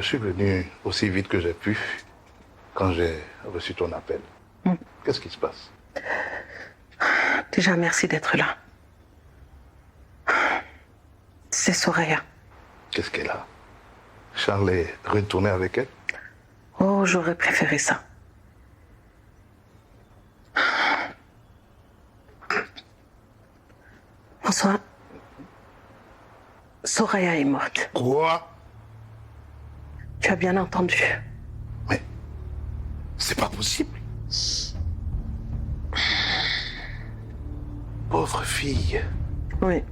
suis venu aussi vite que j'ai pu quand j'ai reçu ton appel. Qu'est-ce qui se passe? Déjà, merci d'être là. C'est Soraya. Qu'est-ce qu'elle a? Charles est retourné avec elle? Oh, j'aurais préféré ça. François, Soraya est morte. Quoi? Tu as bien entendu. Mais c'est pas possible. Pauvre fille. Oui,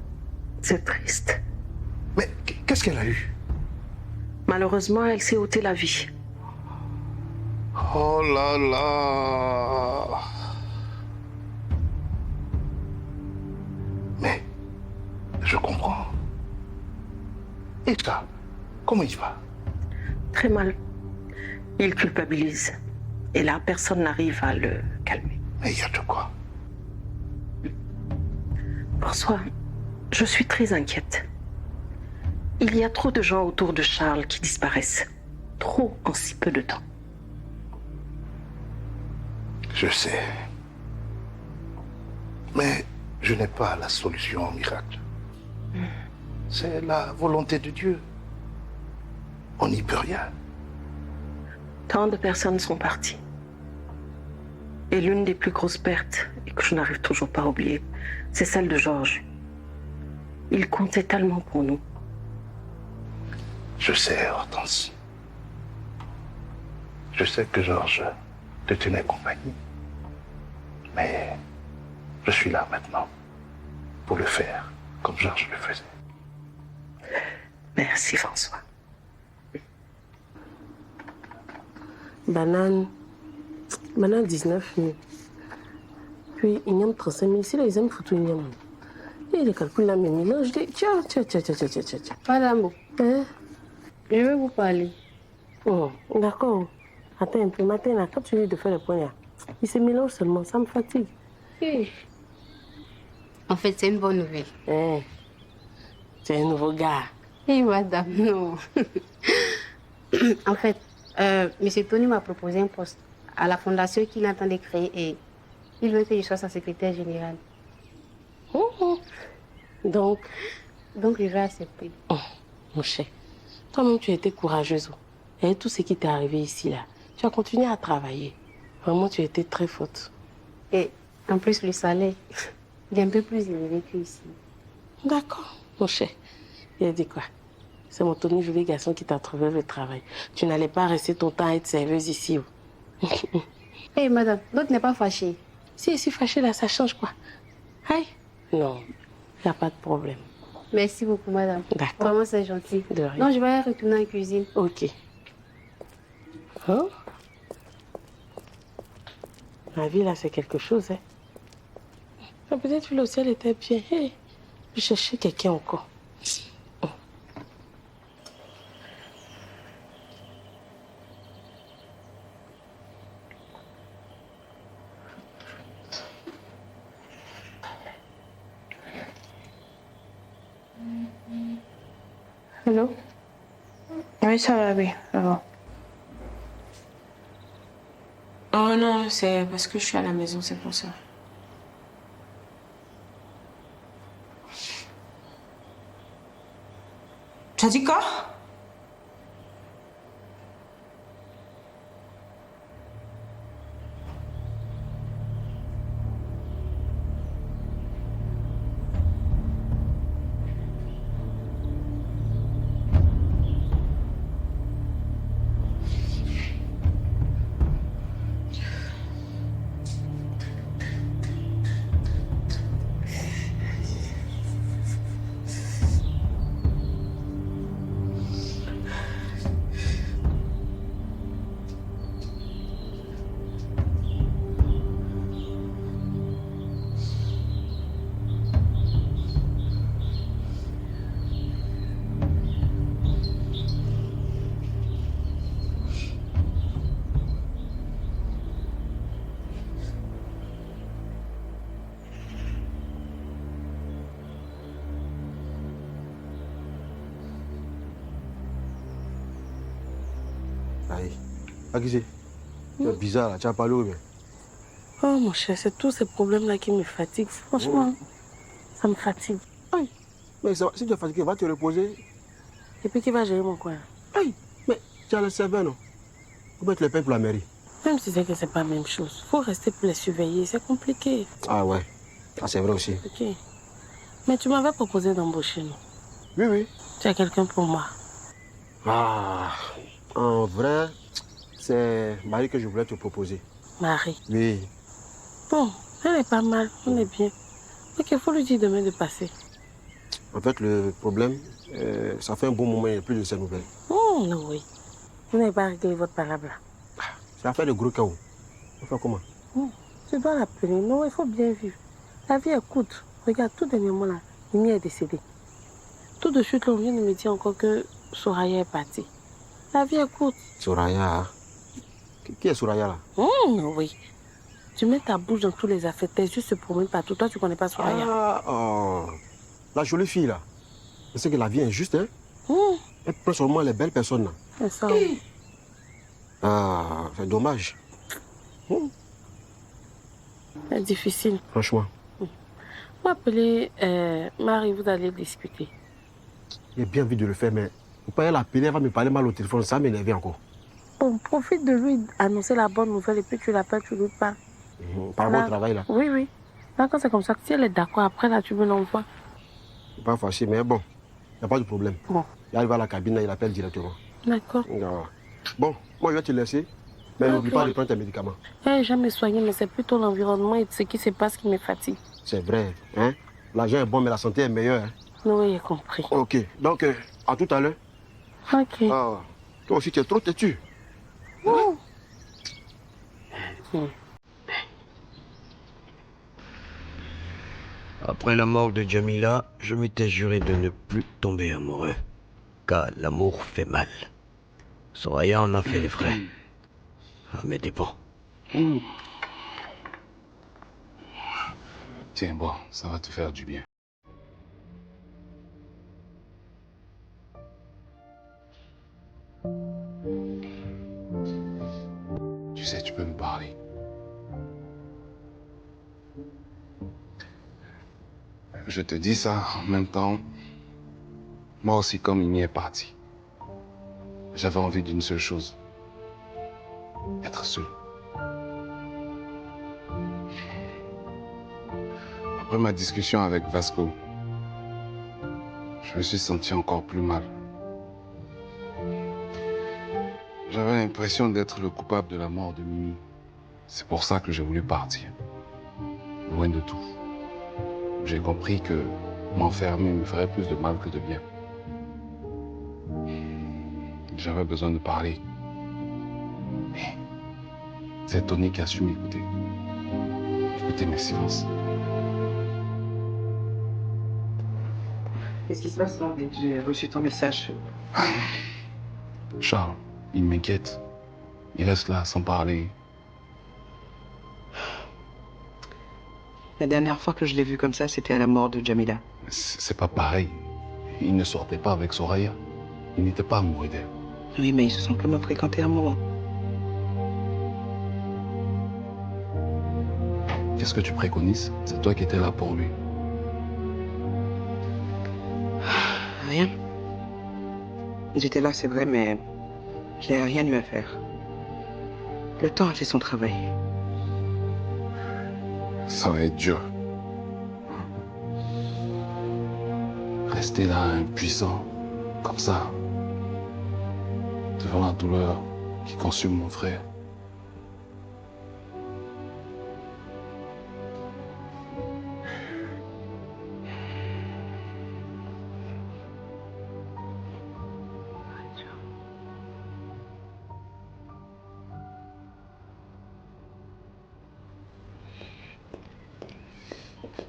c'est triste. Mais qu'est-ce qu'elle a eu? Malheureusement, elle s'est ôté la vie. Oh là là. Mais je comprends. Et ça, comment il va? Très mal. Il culpabilise. Et là, personne n'arrive à le calmer. Mais il y a de quoi? François, je suis très inquiète. Il y a trop de gens autour de Charles qui disparaissent. Trop en si peu de temps. Je sais. Mais je n'ai pas la solution au miracle. C'est la volonté de Dieu. On n'y peut rien. Tant de personnes sont parties. Et l'une des plus grosses pertes, et que je n'arrive toujours pas à oublier, c'est celle de Georges. Il comptait tellement pour nous. Je sais, Hortense. Je sais que Georges te tenait compagnie. Mais je suis là maintenant pour le faire comme Georges le faisait. Merci, François. Banane 19 000. Puis, il y a 35 000. Si les hommes foutent une yam. Et les calculs là, mais mélange des. Tiens. Madame, Hein? je vais vous parler. Oh, d'accord. Attends un peu. Matin, là, quand tu viens de faire le point, là, il se mélange seulement. Ça me fatigue. En fait, c'est une bonne nouvelle. Hein? C'est un nouveau gars. Oui, madame, non. En fait, M. Tony m'a proposé un poste à la fondation qu'il entend de créer et il veut que je sois sa secrétaire générale. Donc, je vais accepter. oh, mon cher, toi-même, tu as été courageuse. Et tout ce qui t'est arrivé ici, là, tu as continué à travailler. Vraiment, tu as été très forte. Et en plus, le salaire, il est un peu plus élevé qu'ici. D'accord, mon cher. Il a dit quoi? C'est mon Tony, joli garçon, qui t'a trouvé le travail. Tu n'allais pas rester ton temps à être serveuse ici. Hé, madame, l'autre n'est pas fâché. Si fâché là, ça change quoi? Aïe? Non, il n'y a pas de problème. Merci beaucoup, madame. D'accord. Vraiment, c'est gentil. De rien. Non, je vais retourner en cuisine. Ok. Hein? La vie là, c'est quelque chose, hein? Mais peut-être que le ciel était bien. Hey, je cherchais quelqu'un encore. Allô? Oui, ça va, oui, ça va. Oh non, c'est parce que je suis à la maison, c'est pour ça. Tu as dit quoi? Aïe. Ah, qui c'est? C'est bizarre là, tu as parlé ou bien? Oh mon cher, c'est tous ces problèmes-là qui me fatiguent. Franchement, ça me fatigue. Aïe. Mais ça, si tu es fatigué, va te reposer. Et puis qui va gérer mon coin? Aïe. Mais tu as le serveur, non? Comment tu le payes pour la mairie? Même si c'est que c'est pas la même chose. Faut rester pour les surveiller, c'est compliqué. Ah ouais. Ah, c'est vrai aussi. Ok. Mais tu m'avais proposé d'embaucher, non? Oui, oui. Tu as quelqu'un pour moi? Ah, en vrai, c'est Marie que je voulais te proposer. Marie. Oui. Bon, elle est pas mal, on est bien. Ok, il faut lui dire demain de passer. En fait, le problème, ça fait un bon moment, il n'y a plus de ces nouvelles. Oh, non, oui. Vous n'avez pas réglé votre palabre là. Ça a fait de gros chaos. On fait comment? Tu dois l'appeler. Non, il faut bien vivre. La vie est courte. Regarde, tout dernièrement là, Mimi est décédée. Tout de suite, là, on vient de me dire encore que Soraya est partie. La vie est courte. Soraya. Qui est Soraya là? Oui. Tu mets ta bouche dans tous les affaires, tes yeux se promènent partout. Toi, tu connais pas Soraya. Ah, oh. La jolie fille là. Je sais que la vie est injuste, hein? Elle prend seulement les belles personnes là. C'est ça. Oui. Ah, c'est dommage. C'est difficile. Franchement. Vous appelez Marie, vous allez discuter. J'ai bien envie de le faire, mais vous pouvez l'appeler, elle va me parler mal au téléphone, ça m'énerve encore. Bon, profite de lui annoncer la bonne nouvelle et puis tu l'appelles, tu lui parles. Par rapport au travail là. Oui, oui. Là, quand c'est comme ça, si elle est d'accord, après là, tu me l'envoies. C'est pas fâché, mais bon, il n'y a pas de problème. Bon. Il arrive à la cabine, là, il appelle directement. D'accord. Bon, moi je vais te laisser, mais n'oublie pas de prendre tes médicaments. J'aime me soigner, mais c'est plutôt l'environnement et ce qui se passe qui me fatigue. C'est vrai, hein? L'argent est bon, mais la santé est meilleure. Hein? Oui, j'ai compris. Ok, donc à tout à l'heure. Ok. Ah, toi aussi, tu es trop têtu. Après la mort de Jamila, je m'étais juré de ne plus tomber amoureux. Car l'amour fait mal. Soraya en a fait les frais. À mes dépens. Tiens, bon, ça va te faire du bien. Tu sais, tu peux me parler. Je te dis ça en même temps. Moi aussi, comme il m'y est parti, j'avais envie d'une seule chose. Être seul. Après ma discussion avec Vasco, je me suis senti encore plus mal. J'avais l'impression d'être le coupable de la mort de Mimi. C'est pour ça que j'ai voulu partir. Loin de tout. J'ai compris que m'enfermer me ferait plus de mal que de bien. J'avais besoin de parler. Et c'est Tony qui a su m'écouter. Écouter mes silences. Qu'est-ce qui se passe là dès que j'ai reçu ton message? Charles, il m'inquiète. Il reste là sans parler. La dernière fois que je l'ai vu comme ça, c'était à la mort de Jamila. C'est pas pareil. Il ne sortait pas avec Soraya. Il n'était pas amoureux d'elle. Oui, mais ils se sont quand même fréquentés un moment. Qu'est-ce que tu préconises? C'est toi qui étais là pour lui. Rien. J'étais là, c'est vrai, mais je n'ai rien eu à faire. Le temps a fait son travail. Ça va être dur. Rester là, impuissant, comme ça, devant la douleur qui consume mon frère.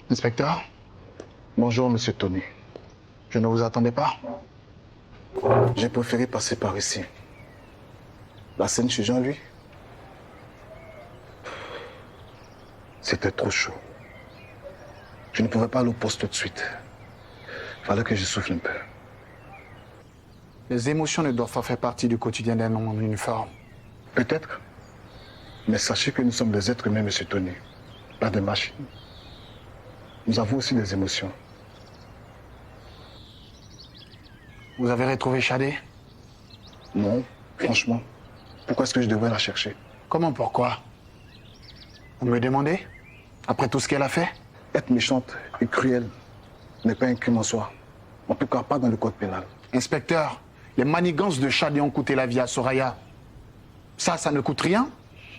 Inspecteur, bonjour, monsieur Tony. Je ne vous attendais pas. J'ai préféré passer par ici. La scène chez Jean-Louis, c'était trop chaud. Je ne pouvais pas aller au poste tout de suite. Il fallait que je souffle un peu. Les émotions ne doivent pas faire partie du quotidien d'un homme en uniforme. Peut-être. Mais sachez que nous sommes des êtres humains, monsieur Tony. Pas des machines. Nous avons aussi des émotions. Vous avez retrouvé Shadé? Non, franchement. Pourquoi est-ce que je devrais la chercher? Comment, pourquoi? Vous me demandez? Après tout ce qu'elle a fait? Être méchante et cruelle n'est pas un crime en soi. En tout cas, pas dans le code pénal. Inspecteur, les manigances de Shadé ont coûté la vie à Soraya. Ça ne coûte rien?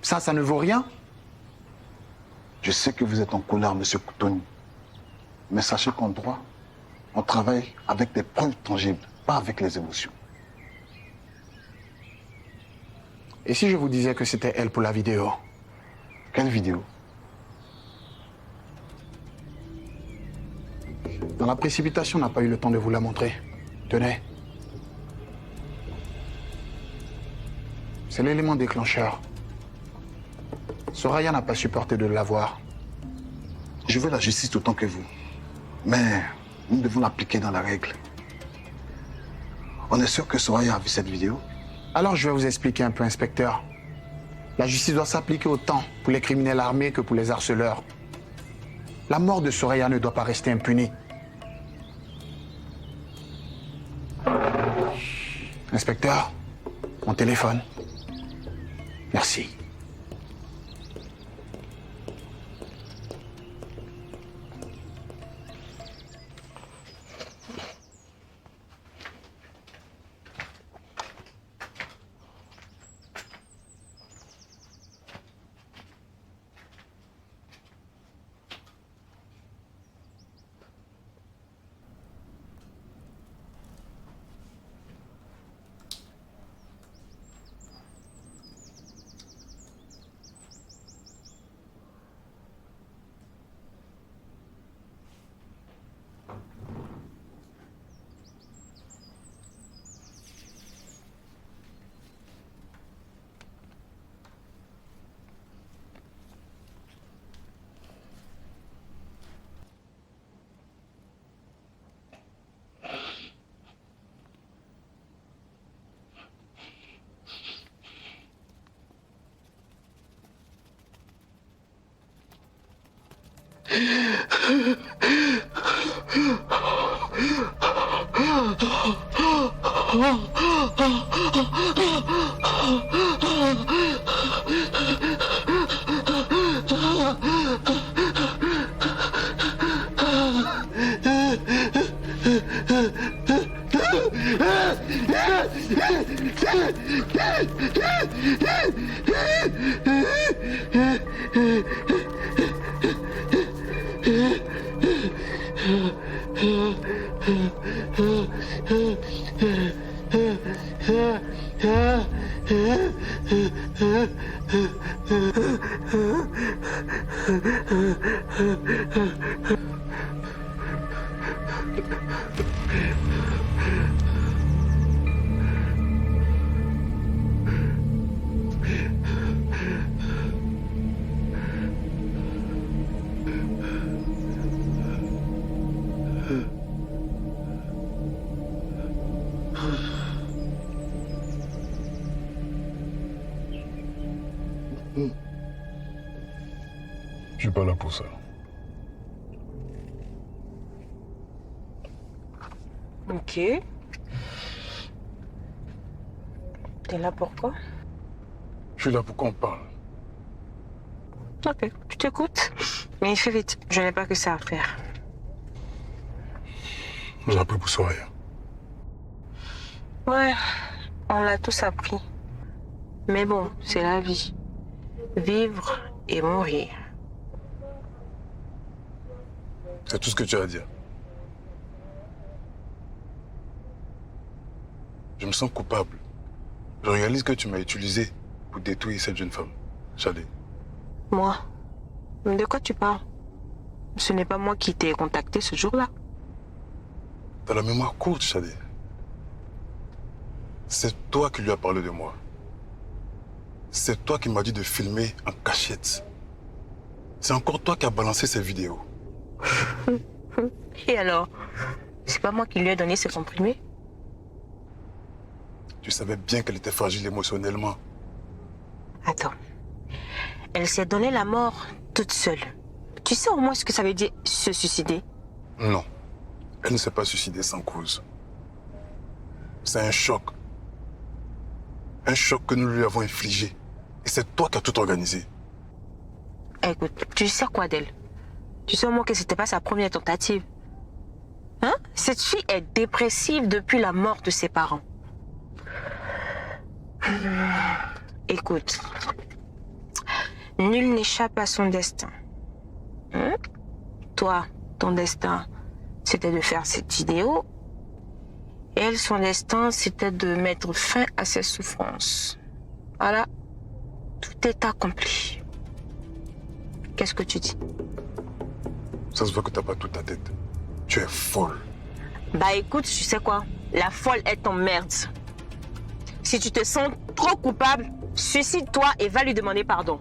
Ça ne vaut rien? Je sais que vous êtes en colère, monsieur Tony. Mais sachez qu'en droit, on travaille avec des preuves tangibles, pas avec les émotions. Et si je vous disais que c'était elle pour la vidéo? Quelle vidéo? Dans la précipitation, on n'a pas eu le temps de vous la montrer. Tenez. C'est l'élément déclencheur. Soraya n'a pas supporté de la voir. Je veux la justice autant que vous. Mais nous devons l'appliquer dans la règle. On est sûr que Soraya a vu cette vidéo? Alors je vais vous expliquer un peu, inspecteur. La justice doit s'appliquer autant pour les criminels armés que pour les harceleurs. La mort de Soraya ne doit pas rester impunie. Inspecteur, mon téléphone. Merci. Je suis pas là pour ça. Ok. T'es là pourquoi? Je suis là pour qu'on parle. Ok, tu t'écoutes. Mais fais vite, je n'ai pas que ça à faire. J'ai appris pour Soraya. Ouais, on l'a tous appris. Mais bon, c'est la vie. Vivre et mourir. C'est tout ce que tu as à dire. Je me sens coupable. Je réalise que tu m'as utilisé pour détruire cette jeune femme, Shadé. Moi? Mais de quoi tu parles? Ce n'est pas moi qui t'ai contacté ce jour-là. T'as la mémoire courte, Shadé. C'est toi qui lui as parlé de moi. C'est toi qui m'as dit de filmer en cachette. C'est encore toi qui as balancé ces vidéos. Et alors? C'est pas moi qui lui ai donné ce comprimé? Tu savais bien qu'elle était fragile émotionnellement. Attends. Elle s'est donné la mort toute seule. Tu sais au moins ce que ça veut dire se suicider? Non. Elle ne s'est pas suicidée sans cause. C'est un choc. Un choc que nous lui avons infligé. Et c'est toi qui as tout organisé. Écoute, tu sais quoi d'elle? Tu sais au moins que c'était pas sa première tentative. Hein? Cette fille est dépressive depuis la mort de ses parents. Écoute, nul n'échappe à son destin. Hein? Toi, ton destin, c'était de faire cette vidéo. Et elle, son destin, c'était de mettre fin à ses souffrances. Voilà, tout est accompli. Qu'est-ce que tu dis? Ça se voit que t'as pas toute ta tête. Tu es folle. Bah écoute, tu sais quoi? La folle est en merde. Si tu te sens trop coupable, suicide-toi et va lui demander pardon.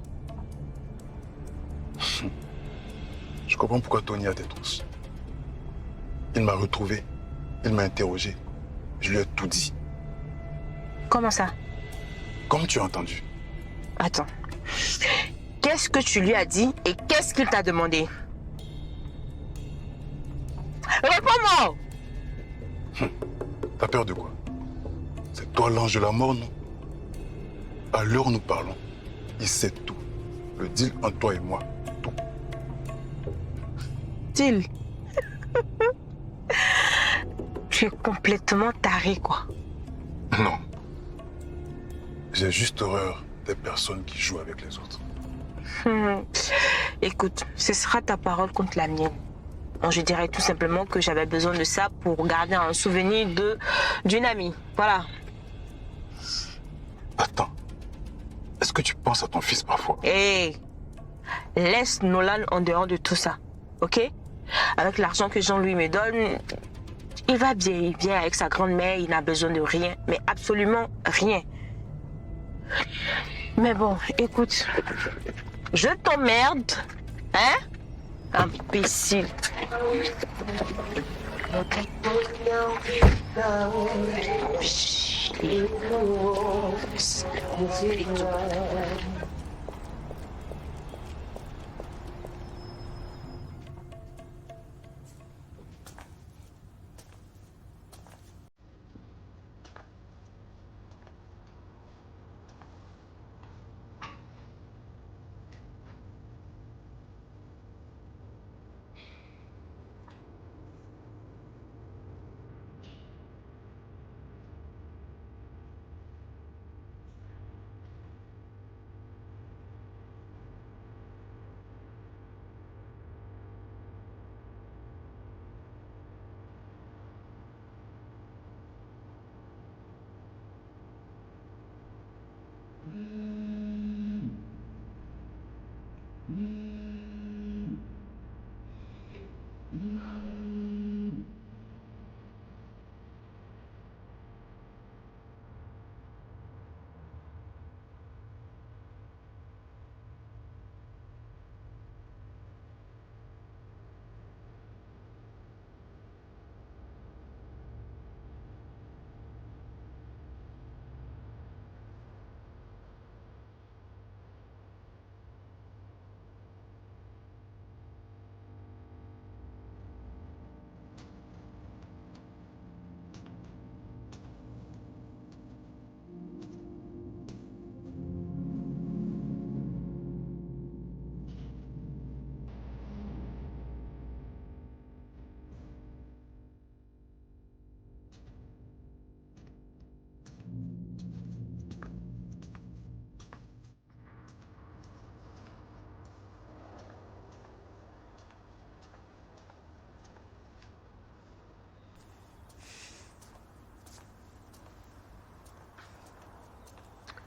Je comprends pourquoi Tony a des trousses. Il m'a retrouvé. Il m'a interrogé. Je lui ai tout dit. Comment ça? Comme tu as entendu. Attends. Qu'est-ce que tu lui as dit et qu'est-ce qu'il t'a demandé? Réponds-moi! T'as peur de quoi? C'est toi l'ange de la mort, non? À l'heure où nous parlons, il sait tout. Le deal entre toi et moi, tout. Deal? Tu es complètement taré, quoi. Non. J'ai juste horreur des personnes qui jouent avec les autres. Écoute, ce sera ta parole contre la mienne. Bon, je dirais tout simplement que j'avais besoin de ça pour garder un souvenir d'une amie. Voilà. Attends. Est-ce que tu penses à ton fils parfois? Hé, laisse Nolan en dehors de tout ça, ok? Avec l'argent que Jean-Louis me donne, il va bien, il vient avec sa grand-mère, il n'a besoin de rien, mais absolument rien. Mais bon, écoute, je t'emmerde, hein? Imbécile.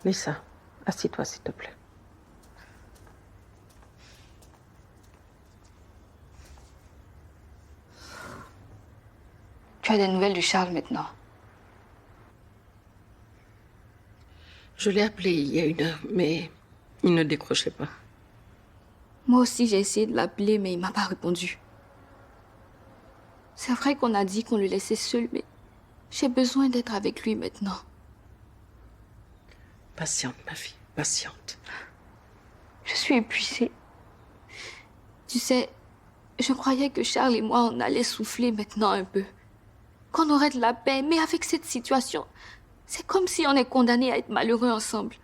Lisa, assis-toi s'il te plaît. Tu as des nouvelles de Charles maintenant? Je l'ai appelé il y a 1 heure, mais il ne décrochait pas. Moi aussi, j'ai essayé de l'appeler, mais il m'a pas répondu. C'est vrai qu'on a dit qu'on le laissait seul, mais j'ai besoin d'être avec lui maintenant. Patiente, ma fille, patiente. Je suis épuisée. Tu sais, je croyais que Charles et moi, on allait souffler maintenant un peu. Qu'on aurait de la paix, mais avec cette situation, c'est comme si on est condamnés à être malheureux ensemble.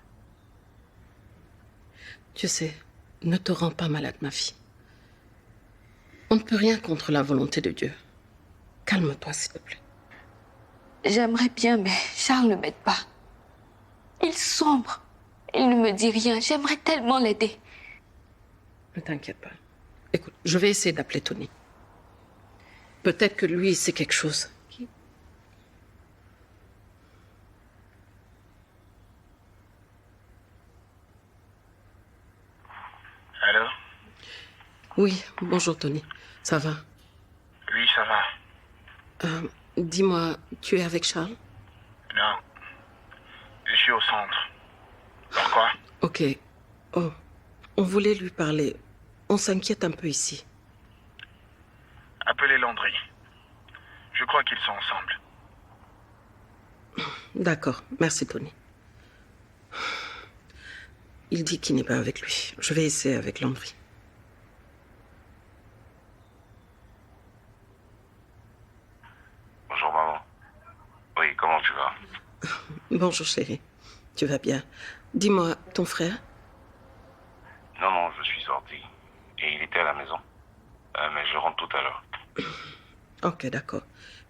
Tu sais, ne te rends pas malade, ma fille. On ne peut rien contre la volonté de Dieu. Calme-toi, s'il te plaît. J'aimerais bien, mais Charles ne m'aide pas. Il sombre. Il ne me dit rien. J'aimerais tellement l'aider. Ne t'inquiète pas. Écoute, je vais essayer d'appeler Tony. Peut-être que lui, il sait quelque chose. Allô? Oui, bonjour Tony. Ça va? Oui, ça va. Dis-moi, tu es avec Charles? Non. Je suis au centre. Pourquoi? Ok. Oh, on voulait lui parler. On s'inquiète un peu ici. Appelez Landry. Je crois qu'ils sont ensemble. D'accord, merci Tony. Il dit qu'il n'est pas avec lui. Je vais essayer avec Landry. Bonjour maman. Oui, comment tu vas? Bonjour chérie. Tu vas bien? Dis-moi, ton frère? Non, je suis sorti. Et il était à la maison. Mais je rentre tout à l'heure. Ok, d'accord.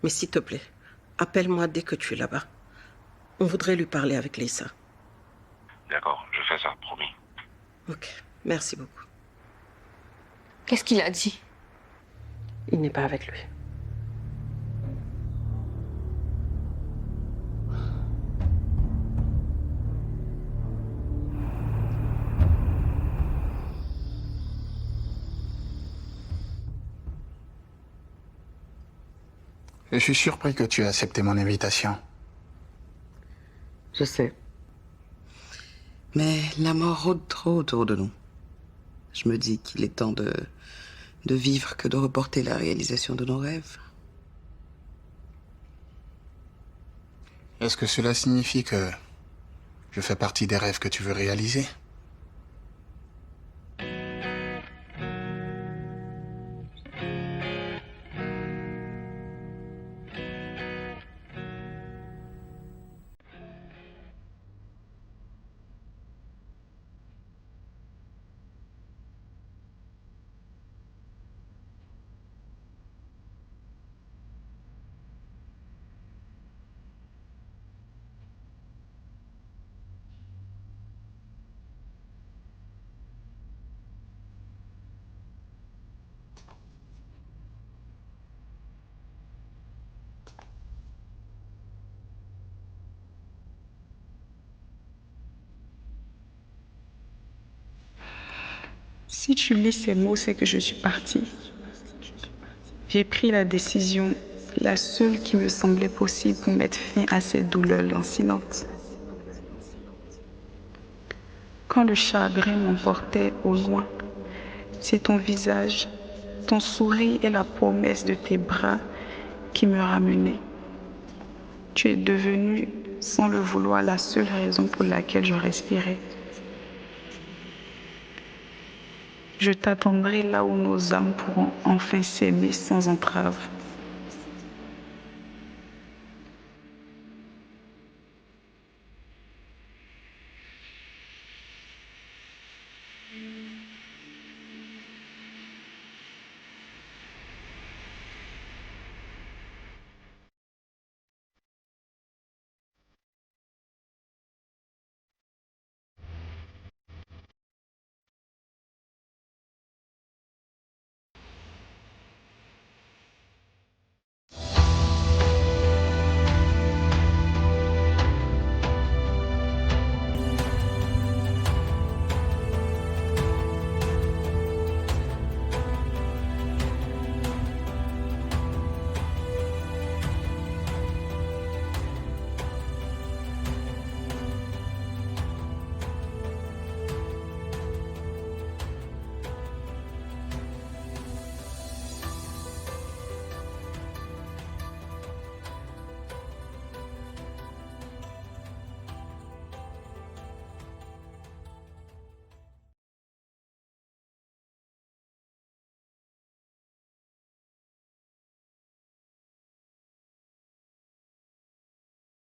Mais s'il te plaît, appelle-moi dès que tu es là-bas. On voudrait lui parler avec Lisa. D'accord, je fais ça, promis. Ok, merci beaucoup. Qu'est-ce qu'il a dit? Il n'est pas avec lui. Je suis surpris que tu aies accepté mon invitation. Je sais. Mais la mort rôde trop autour de nous. Je me dis qu'il est temps de vivre que de reporter la réalisation de nos rêves. Est-ce que cela signifie que je fais partie des rêves que tu veux réaliser? Si tu lis ces mots, c'est que je suis partie. J'ai pris la décision, la seule qui me semblait possible pour mettre fin à cette douleur lancinante. Quand le chagrin m'emportait au loin, c'est ton visage, ton sourire et la promesse de tes bras qui me ramenaient. Tu es devenu, sans le vouloir, la seule raison pour laquelle je respirais. Je t'attendrai là où nos âmes pourront enfin s'aimer sans entrave.